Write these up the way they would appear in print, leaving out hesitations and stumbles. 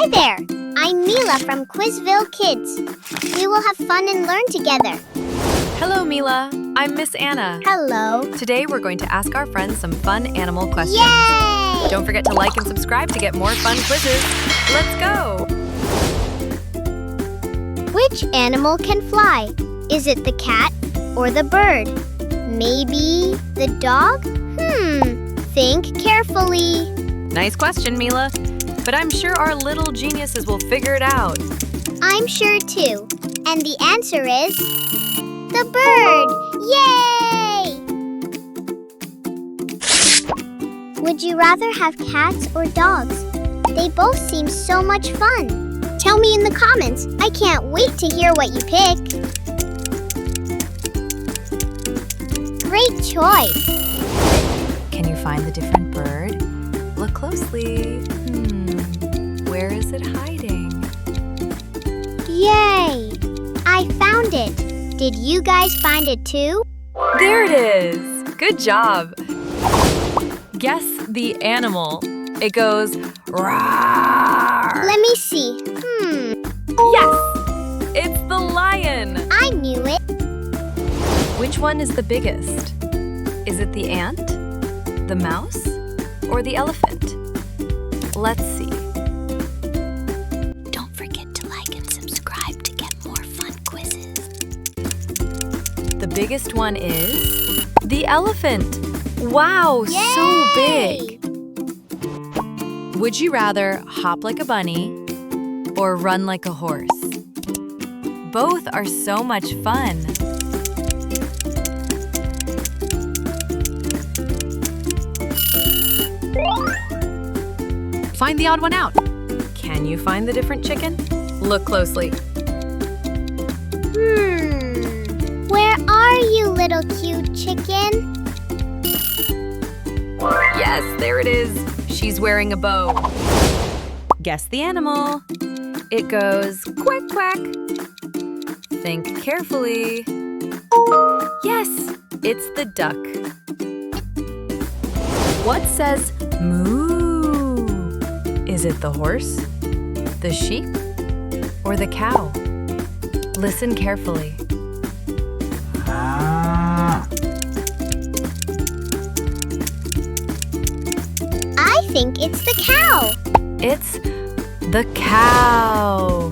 Hi there! I'm Mila from QuizVille Kids. We will have fun and learn together. Hello, Mila. I'm Miss Anna. Hello. Today we're going to ask our friends some fun animal questions. Yay! Don't forget to like and subscribe to get more fun quizzes. Let's go! Which animal can fly? Is it the cat or the bird? Maybe the dog? Think carefully. Nice question, Mila. But I'm sure our little geniuses will figure it out. I'm sure too. And the answer is the bird. Yay! Would you rather have cats or dogs? They both seem so much fun. Tell me in the comments. I can't wait to hear what you pick. Great choice. Can you find the different bird? Look closely. Where is it hiding? Yay! I found it. Did you guys find it too? There it is! Good job! Guess the animal. It goes roar. Let me see. Yes! It's the lion! I knew it. Which one is the biggest? Is it the ant, the mouse, or the elephant? Let's see. Don't forget to like and subscribe to get more fun quizzes. The biggest one is the elephant. Wow, Yay! so big. Would you rather hop like a bunny or run like a horse? Both are so much fun. Find the odd one out. Can you find the different chicken? Look closely. Where are you, little cute chicken? Yes, there it is. She's wearing a bow. Guess the animal. It goes quack, quack. Think carefully. Yes, it's the duck. What says moo? Is it the horse, the sheep, or the cow? Listen carefully. I think it's the cow. It's the cow.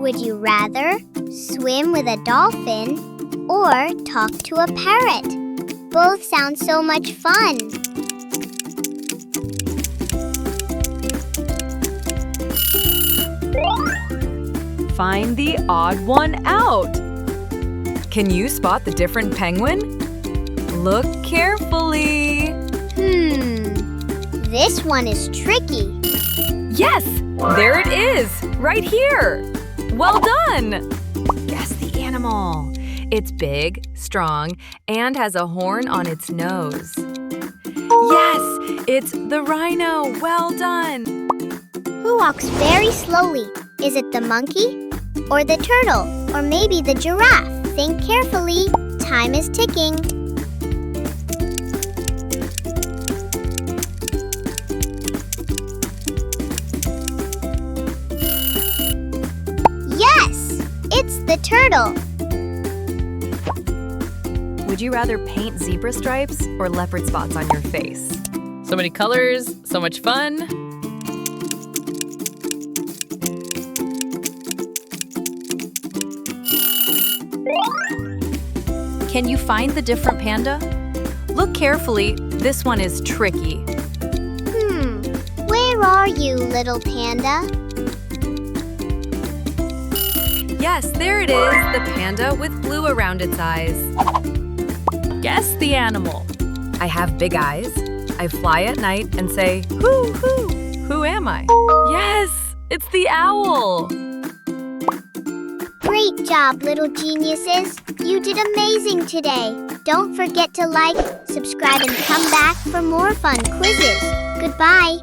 Would you rather swim with a dolphin or talk to a parrot? Both sound so much fun. Find the odd one out. Can you spot the different penguin? Look carefully. This one is tricky. Yes, there it is, right here. Well done. Guess the animal. It's big, strong, and has a horn on its nose. Yes, it's the rhino. Well done. Who walks very slowly? Is it the monkey or the turtle or maybe the giraffe? Think carefully. Time is ticking. Yes, it's the turtle. Would you rather paint zebra stripes or leopard spots on your face? So many colors, so much fun. Can you find the different panda? Look carefully, this one is tricky. Where are you, little panda? Yes, there it is, the panda with blue around its eyes. Guess the animal. I have big eyes. I fly at night and say, hoo, hoo. Who am I? Yes, it's the owl. Great job, little geniuses. You did amazing today. Don't forget to like, subscribe, and come back for more fun quizzes. Goodbye.